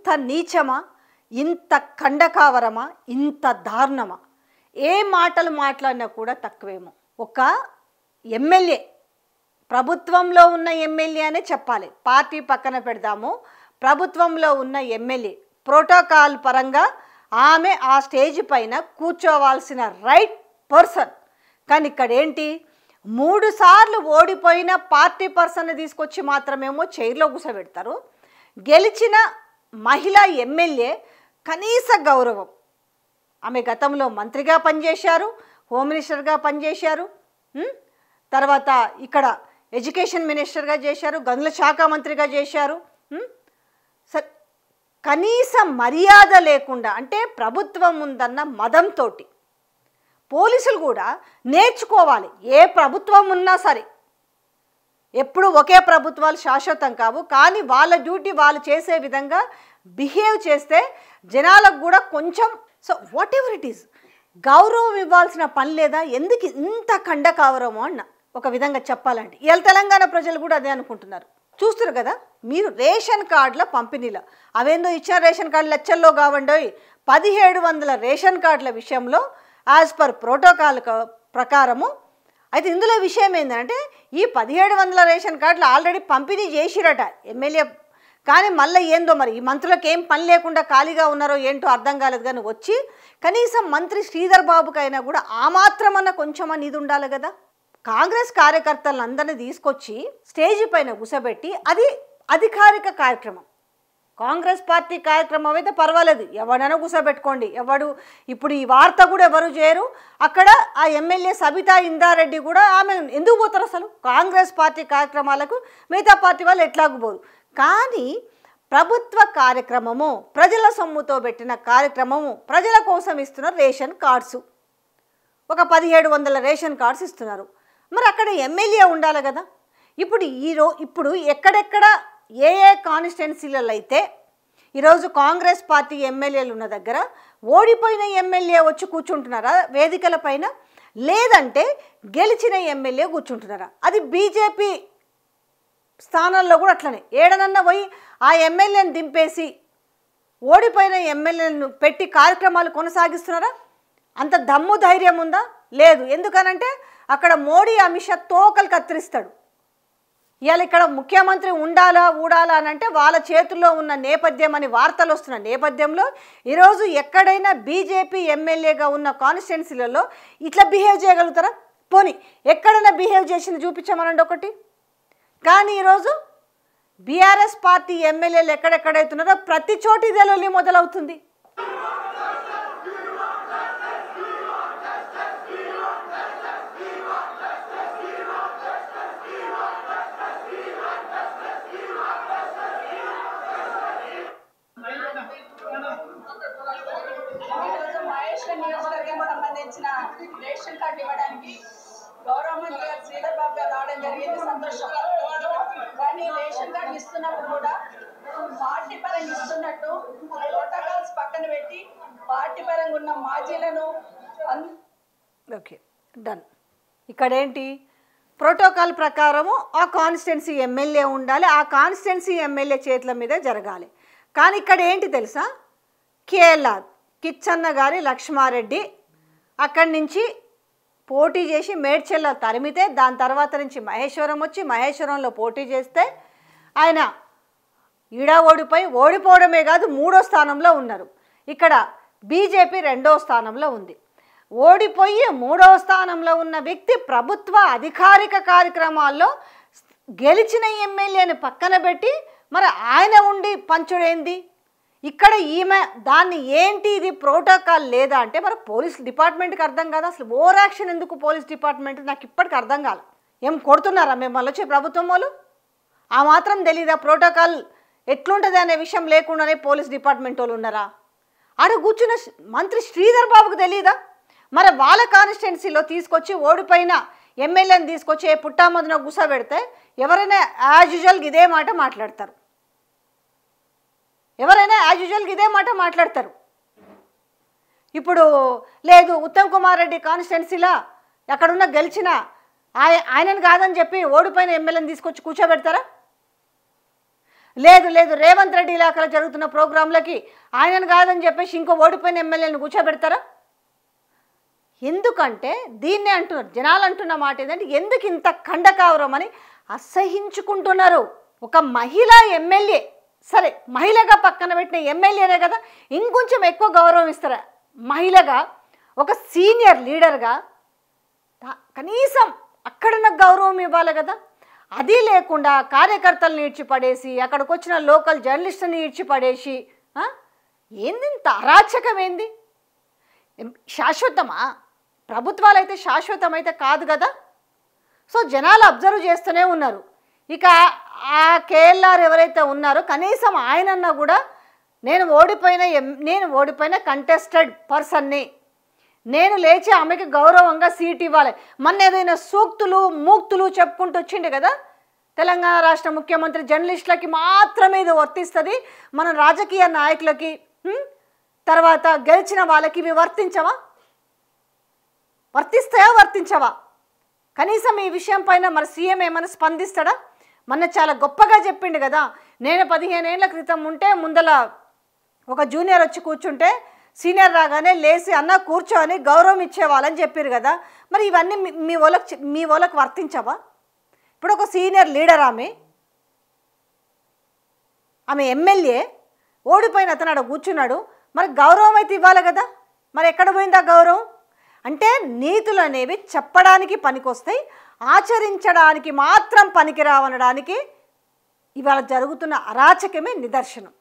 ఇంత నీచమా, ఇంత ఖండకావరమా, ఇంత దారుణమా? ఏ మాటలు మాట్లాడినా కూడా తక్కువేమో. ఒక ఎమ్మెల్యే, ప్రభుత్వంలో ఉన్న ఎమ్మెల్యే అనే చెప్పాలి, పార్టీ పక్కన పెడదాము, ప్రభుత్వంలో ఉన్న ఎమ్మెల్యే ప్రోటోకాల్ పరంగా ఆమె ఆ స్టేజ్ పైన కూర్చోవాల్సిన రైట్ పర్సన్. కానీ ఇక్కడ ఏంటి, 3 సార్లు ఓడిపోయిన పార్టీ పర్సన్ని తీసుకొచ్చి మాత్రమేమో చైర్లో కూర్చోబెడతారు. గెలిచిన మహిళా ఎమ్మెల్యే కనీస గౌరవం. ఆమె గతంలో మంత్రిగా పనిచేశారు, హోమ్ మినిస్టర్గా పనిచేశారు, తర్వాత ఇక్కడ ఎడ్యుకేషన్ మినిస్టర్గా చేశారు, గనుల శాఖ మంత్రిగా చేశారు. కనీస మర్యాద లేకుండా, అంటే ప్రభుత్వం ఉందన్న మదంతో పోలీసులు కూడా నేర్చుకోవాలి. ఏ ప్రభుత్వం ఉన్నా సరే, ఎప్పుడు ఒకే ప్రభుత్వాలు శాశ్వతం కావు, కానీ వాళ్ళ డ్యూటీ వాళ్ళు చేసే విధంగా బిహేవ్ చేస్తే జనాలకు కూడా కొంచెం, so what ever it is, గౌరవం ఇవ్వాల్సిన పని లేదా? ఎందుకు ఇంత ఖండకావరమో అన్న ఒక విధంగా చెప్పాలంటే. ఇవాళ తెలంగాణ ప్రజలు కూడా అదే అనుకుంటున్నారు. చూస్తారు కదా మీరు, రేషన్ కార్డుల పంపిణీలో అవేందో ఇచ్చారు, రేషన్ కార్డులు లెచ్చల్లో కావండి. 1700 రేషన్ కార్డుల విషయంలో యాజ్ పర్ ప్రోటోకాల్ ప్రకారము. అయితే ఇందులో విషయం ఏంటంటే, ఈ 1700 రేషన్ కార్డులు ఆల్రెడీ పంపిణీ చేసిరట ఎమ్మెల్యే. కానీ మళ్ళీ ఏందో మరి ఈ మంత్రులకు ఏం పని లేకుండా ఖాళీగా ఉన్నారో ఏంటో అర్థం కాలేదు. కానీ వచ్చి కనీసం మంత్రి శ్రీధర్ బాబుకైనా కూడా ఆ మాత్రమన్నా కొంచెమని ఇది ఉండాలి కదా. కాంగ్రెస్ కార్యకర్తలను అందరినీ తీసుకొచ్చి స్టేజ్ పైన కూసబెట్టి, అది అధికారిక కార్యక్రమం, కాంగ్రెస్ పార్టీ కార్యక్రమం అయితే పర్వాలేదు, ఎవడైనా కూసబెట్టుకోండి. ఇప్పుడు ఈ వార్త కూడా ఎవరు చేయరు. అక్కడ ఆ ఎమ్మెల్యే సబితా ఇందారెడ్డి కూడా, ఆమె ఎందుకు పోతారు అసలు కాంగ్రెస్ పార్టీ కార్యక్రమాలకు? మిగతా పార్టీ వాళ్ళు ఎట్లాగూ పోరు. కానీ ప్రభుత్వ కార్యక్రమము, ప్రజల సొమ్ముతో పెట్టిన కార్యక్రమము, ప్రజల కోసం ఇస్తున్న రేషన్ కార్డ్స్, ఒక 1700 రేషన్ కార్డ్స్ ఇస్తున్నారు. మరి అక్కడ ఎమ్మెల్యే ఉండాలి కదా. ఇప్పుడు ఎక్కడెక్కడ ఏ కాన్స్టిట్యున్సీలలో అయితే ఈరోజు కాంగ్రెస్ పార్టీ ఎమ్మెల్యేలు ఉన్న దగ్గర ఓడిపోయిన ఎమ్మెల్యే వచ్చి కూర్చుంటున్నారా వేదికల పైన, లేదంటే గెలిచిన ఎమ్మెల్యే కూర్చుంటున్నారా? అది బీజేపీ స్థానాల్లో కూడా అట్లనే ఏడనన్నా పోయి ఆ ఎమ్మెల్యేని దింపేసి ఓడిపోయిన ఎమ్మెల్యేలను పెట్టి కార్యక్రమాలు కొనసాగిస్తున్నారా? అంత దమ్ము ధైర్యం ఉందా? లేదు. ఎందుకనంటే అక్కడ మోడీ అమిత్ షా తోకలు కత్తిరిస్తాడు. ఇవాళ ఇక్కడ ముఖ్యమంత్రి ఊడాలా అని అంటే వాళ్ళ చేతుల్లో ఉన్న నేపథ్యం అని వార్తలు వస్తున్న నేపథ్యంలో ఈరోజు ఎక్కడైనా బీజేపీ ఎమ్మెల్యేగా ఉన్న కాన్స్టిట్యున్సీలలో ఇట్లా బిహేవ్ చేయగలుగుతారా? పోనీ ఎక్కడైనా బిహేవ్ చేసింది చూపించామనండి ఒకటి. కానీ ఈరోజు బీఆర్ఎస్ పార్టీ ఎమ్మెల్యేలు ఎక్కడెక్కడైతున్నారో ప్రతి చోట ఇదే లొల్లి మొదలవుతుంది. సంబంధించిన రేషన్ కార్డు ఇవ్వడానికి గౌరవ మంత్రి గారు శ్రీధర్ బాబు గారు రావడం జరిగింది, సంతోషం. కానీ రేషన్ కార్డు ఇస్తున్నప్పుడు కూడా పార్టీ పరంగా ఇస్తున్నట్టు ప్రోటోకాల్స్ పక్కన పెట్టి పార్టీ పరంగా ఉన్న మాజీలను ఓకే డన్. ఇక్కడేంటి, ప్రోటోకాల్ ప్రకారము ఆ కాన్స్టిట్యున్సీ ఎమ్మెల్యే ఉండాలి, ఆ కాన్స్టిట్యున్సీ ఎమ్మెల్యే చేతుల మీదే జరగాలి. కానీ ఇక్కడ ఏంటి తెలుసా, కేఎల్ఆర్ కిచ్చన్న గారి లక్ష్మారెడ్డి అక్కడి నుంచి పోటీ చేసి మేడ్చెల్ల తరిమితే, దాని తర్వాత నుంచి మహేశ్వరం వచ్చి మహేశ్వరంలో పోటీ చేస్తే ఆయన ఓడిపోవడమే కాదు 3వ స్థానంలో ఉన్నారు. ఇక్కడ బీజేపీ 2వ స్థానంలో ఉంది. ఓడిపోయి 3వ స్థానంలో ఉన్న వ్యక్తి ప్రభుత్వ అధికారిక కార్యక్రమాల్లో గెలిచిన ఎమ్మెల్యేని పక్కన పెట్టి మరి ఆయన ఉండి పంచుడేంది? ఇక్కడ ఈమె దాన్ని ఏంటి ఇది ప్రోటోకాల్ లేదా అంటే మరి పోలీస్ డిపార్ట్మెంట్కి అర్థం కాదు. అసలు ఓవర్ యాక్షన్ ఎందుకు పోలీస్ డిపార్ట్మెంట్ నాకు ఇప్పటికి అర్థం కాదు. ఏం కొడుతున్నారా మిమ్మల్ని వచ్చి ప్రభుత్వం వాళ్ళు? ఆ మాత్రం తెలీదా ప్రోటోకాల్ ఎట్లుంటుంది అనే విషయం లేకుండానే పోలీస్ డిపార్ట్మెంట్ వాళ్ళు ఉన్నారా? ఆడ కూర్చున్న మంత్రి శ్రీధర్ బాబుకు తెలీదా? మరి వాళ్ళ కాన్స్టిట్యున్సీలో తీసుకొచ్చి ఓడిపోయిన ఎమ్మెల్యేని తీసుకొచ్చి పుట్టామదిన గుసబెడితే ఎవరైనా యాజ్ యూజువల్గా ఇదే మాట మాట్లాడతారు. ఇప్పుడు లేదు ఉత్తమ్ కుమార్ రెడ్డి కాన్స్టిట్యున్సీలో ఎక్కడున్న గెలిచిన ఆయనను కాదని చెప్పి ఓడిపోయిన ఎమ్మెల్యేని తీసుకొచ్చి కూర్చోబెడతారా? లేదు లేదు రేవంత్ రెడ్డి ఇలాకాలో జరుగుతున్న ప్రోగ్రాంలకి ఆయనను కాదని చెప్పేసి ఇంకో ఓడిపోయిన ఎమ్మెల్యేలను కూర్చోబెడతారా? ఎందుకంటే దీన్నే అంటున్నారు జనాలు అంటున్న మాట ఏంటంటే ఎందుకు ఇంత ఖండకావరం అని అసహించుకుంటున్నారు. ఒక మహిళా ఎమ్మెల్యే, సరే మహిళగా పక్కన పెట్టిన ఎమ్మెల్యేనే కదా, ఇంకొంచెం ఎక్కువ గౌరవం ఇస్తారా? మహిళగా ఒక సీనియర్ లీడర్గా కనీసం అక్కడున్న గౌరవం ఇవ్వాలి కదా. అది లేకుండా కార్యకర్తలను ఈడ్చిపడేసి అక్కడికి వచ్చిన లోకల్ జర్నలిస్టుని ఈడ్చిపడేసి ఏంది ఇంత అరాచకం? ఏంది శాశ్వతమా? ప్రభుత్వాలు అయితే శాశ్వతమైతే కాదు కదా. సో జనాలు అబ్జర్వ్ చేస్తూనే ఉన్నారు. ఇక ఆ కేఎల్ఆర్ ఎవరైతే ఉన్నారో కనీసం ఆయనన్నా కూడా నేను ఓడిపోయిన కంటెస్టెడ్ పర్సన్ని, నేను లేచి ఆమెకి గౌరవంగా సీట్ ఇవ్వాలి. మొన్న ఏదైనా సూక్తులు మూక్తులు చెప్పుకుంటూ వచ్చిండే కదా, తెలంగాణ రాష్ట్ర ముఖ్యమంత్రి జర్నలిస్టులకి మాత్రమే ఇది వర్తిస్తుంది, మన రాజకీయ నాయకులకి తర్వాత గెలిచిన వాళ్ళకి ఇవి వర్తించవా? వర్తిస్తాయా వర్తించవా? కనీసం ఈ విషయం పైన మరి సీఎం ఏమైనా స్పందిస్తాడా? మొన్న చాలా గొప్పగా చెప్పిండు కదా, నేను 15 ఏళ్ల క్రితం ఉంటే ముందల ఒక జూనియర్ వచ్చి కూర్చుంటే సీనియర్ రాగానే లేచి అన్న కూర్చో అని గౌరవం ఇచ్చేవాళ్ళని చెప్పారు కదా. మరి ఇవన్నీ మీ వాళ్ళకి వర్తించవా? ఇప్పుడు ఒక సీనియర్ లీడర్ ఆమె ఎమ్మెల్యే, ఓడిపోయిన అతను అక్కడ కూర్చున్నాడు, మరి గౌరవం అయితే ఇవ్వాలి కదా. మరి ఎక్కడ పోయింది ఆ గౌరవం? అంటే నీతులు అనేవి చెప్పడానికి పనికొస్తాయి, ఆచరించడానికి మాత్రం పనికిరావనడానికి ఇవాళ జరుగుతున్న అరాచకమే నిదర్శనం.